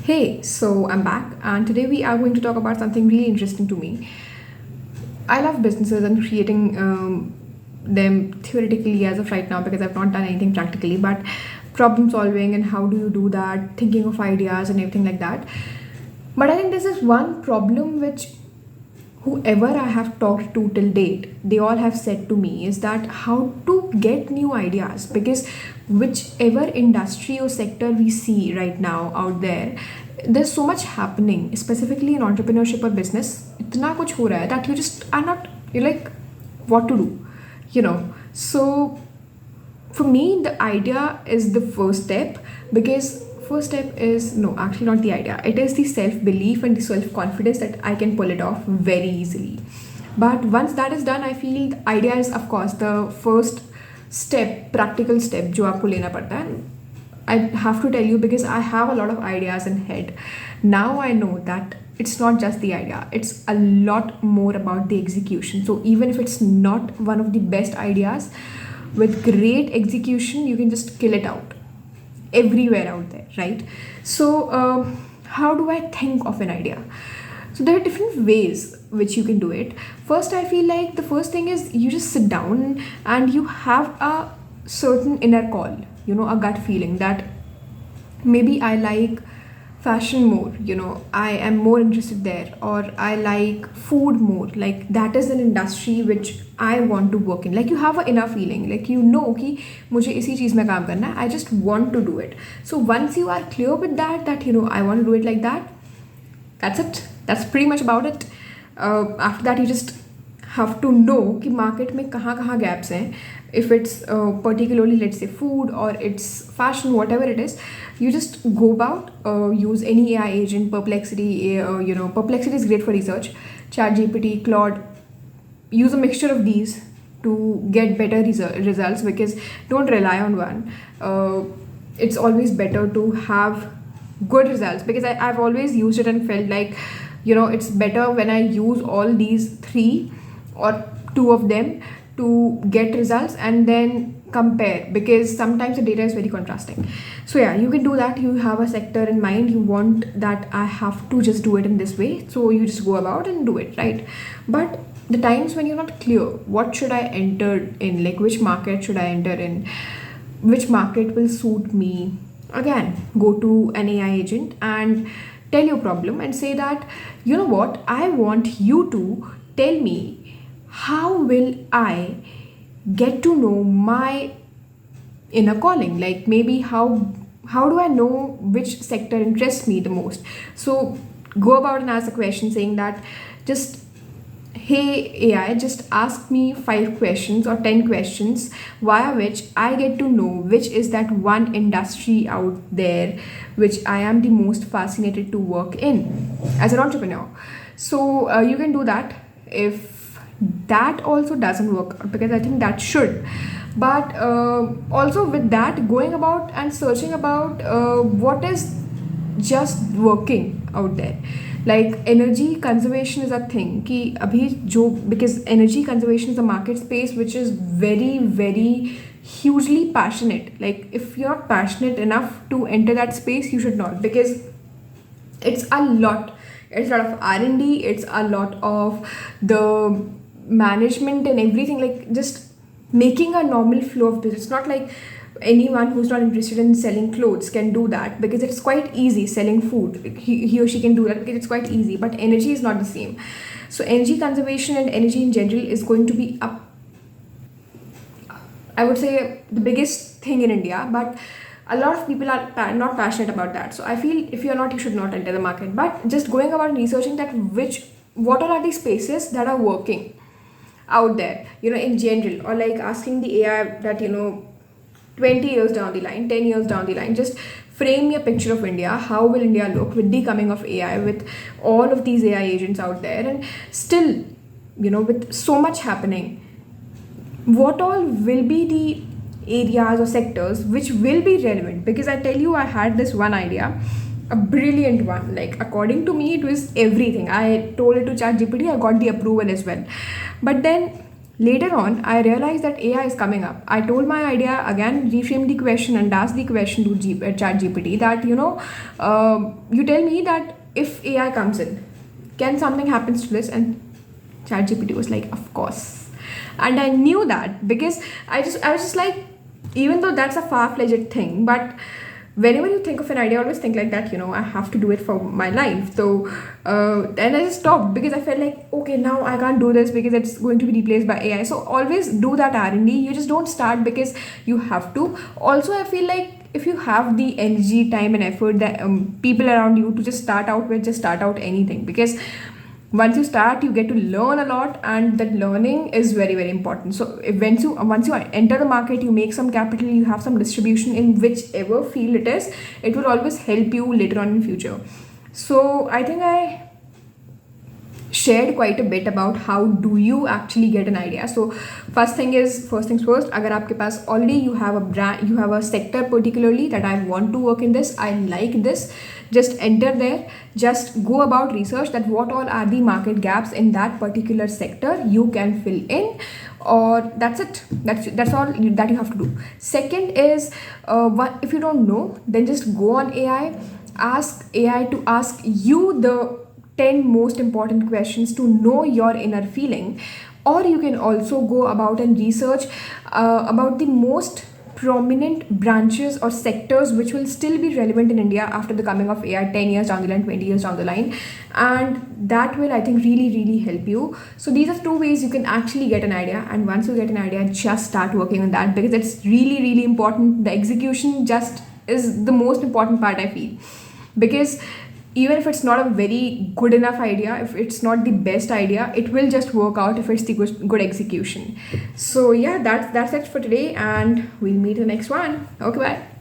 Hey, so I'm back, and today we are going to talk about something really interesting to me. I love businesses and creating them theoretically as of right now because I've not done anything practically, but problem solving and how do you do that, thinking of ideas and everything like that. But I think this is one problem which whoever I have talked to till date, they all have said to me is that how to get new ideas because whichever industry or sector we see right now out there, there's so much happening, specifically in entrepreneurship or business. इतना कुछ हो रहा है that you just are not, you're like, what to do, you know. So for me the idea is the first step because first step is no, actually not the idea, it is the self belief and the self confidence that I can pull it off very easily. But once that is done, I feel the idea is of course the first step, practical step जो आपको लेना पड़ता है. I have to tell you because I have a lot of ideas in head. Now I know that it's not just the idea, it's a lot more about the execution. So even if it's not one of the best ideas, with great execution, you can just kill it out everywhere out there, right? So, how do I think of an idea? So, there are different ways which you can do it. First, I feel like the first thing is you just sit down and you have a certain inner call, a gut feeling that maybe I like fashion more, I am more interested there, or I like food more, like that is an industry which I want to work in. Like you have an inner feeling, like कि मुझे इसी चीज़ में काम करना है, I just want to do it. So once you are clear with that I want to do it like that, that's it, that's pretty much about it. After that you just have to know कि market में कहाँ gaps हैं. If it's particularly, let's say, food or it's fashion, whatever it is, you just go about, use any AI agent, Perplexity. Perplexity is great for research. ChatGPT, Claude, use a mixture of these to get better results because don't rely on one. It's always better to have good results because I've always used it and felt like it's better when I use all these three or two of them to get results and then compare because sometimes the data is very contrasting. So yeah, you can do that. You have a sector in mind, you want that I have to just do it in this way, so you just go about and do it, right? But the times when you're not clear, what should I enter in, like which market should I enter in, which market will suit me, again go to an AI agent and tell your problem and say that you know what, I want you to tell me how will I get to know my inner calling, like maybe how do I know which sector interests me the most. So go about and ask a question saying that just, hey AI, just ask me 5 questions or 10 questions via which I get to know which is that one industry out there which I am the most fascinated to work in as an entrepreneur. So you can do that. If that also doesn't work out, because I think that should, but also with that, going about and searching about what is just working out there. Like energy conservation is a thing कि अभी जो, because energy conservation is a market space which is very hugely passionate. Like if you're not passionate enough to enter that space, you should not, because it's a lot, it's a lot of R&D, it's a lot of the management and everything, like just making a normal flow of business. It's not like anyone who's not interested in selling clothes can do that because it's quite easy. Selling food, he or she can do that because it's quite easy, but energy is not the same. So energy conservation and energy in general is going to be up, I would say, the biggest thing in India, but a lot of people are not passionate about that. So I feel if you're not, you should not enter the market, but just going about researching that what are the spaces that are working out there, in general, or like asking the AI that 20 years down the line, 10 years down the line, just frame me a picture of India. How will India look with the coming of AI, with all of these AI agents out there, and still, with so much happening, what all will be the areas or sectors which will be relevant? Because I tell you, I had this one idea, a brilliant one. Like according to me, it was everything. I told it to ChatGPT, I got the approval as well. But then Later on, I realized that AI is coming up. I told my idea again, reframed the question, and asked the question to ChatGPT that, you tell me that if AI comes in, can something happens to this? And ChatGPT was like, of course. And I knew that because I was just like, even though that's a far-fetched thing, but whenever you think of an idea, I always think like that, I have to do it for my life. So then I just stopped because I felt like, okay, now I can't do this because it's going to be replaced by AI. So always do that R&D. You just don't start because you have to. Also, I feel like if you have the energy, time and effort that people around you to just start out with, just start out anything, because once you start, you get to learn a lot, and that learning is very, very important. So if once you enter the market, you make some capital, you have some distribution in whichever field it is, it will always help you later on in future. So I think I shared quite a bit about how do you actually get an idea. So first things first, agar aapke paas already you have a brand, you have a sector particularly that I want to work in this, I like this, just enter there, just go about research that what all are the market gaps in that particular sector you can fill in, or that's it. That's all that you have to do. Second is, what if you don't know, then just go on AI, ask AI to ask you the 10 most important questions to know your inner feeling. Or you can also go about and research about the most prominent branches or sectors which will still be relevant in India after the coming of AI 10 years down the line, 20 years down the line. And that will, I think, really, really help you. So these are two ways you can actually get an idea. And once you get an idea, just start working on that, because it's really, really important. The execution just is the most important part, I feel. Because even if it's not a very good enough idea, if it's not the best idea, it will just work out if it's the good execution. So yeah, that's it for today, and we'll meet in the next one. Okay, bye.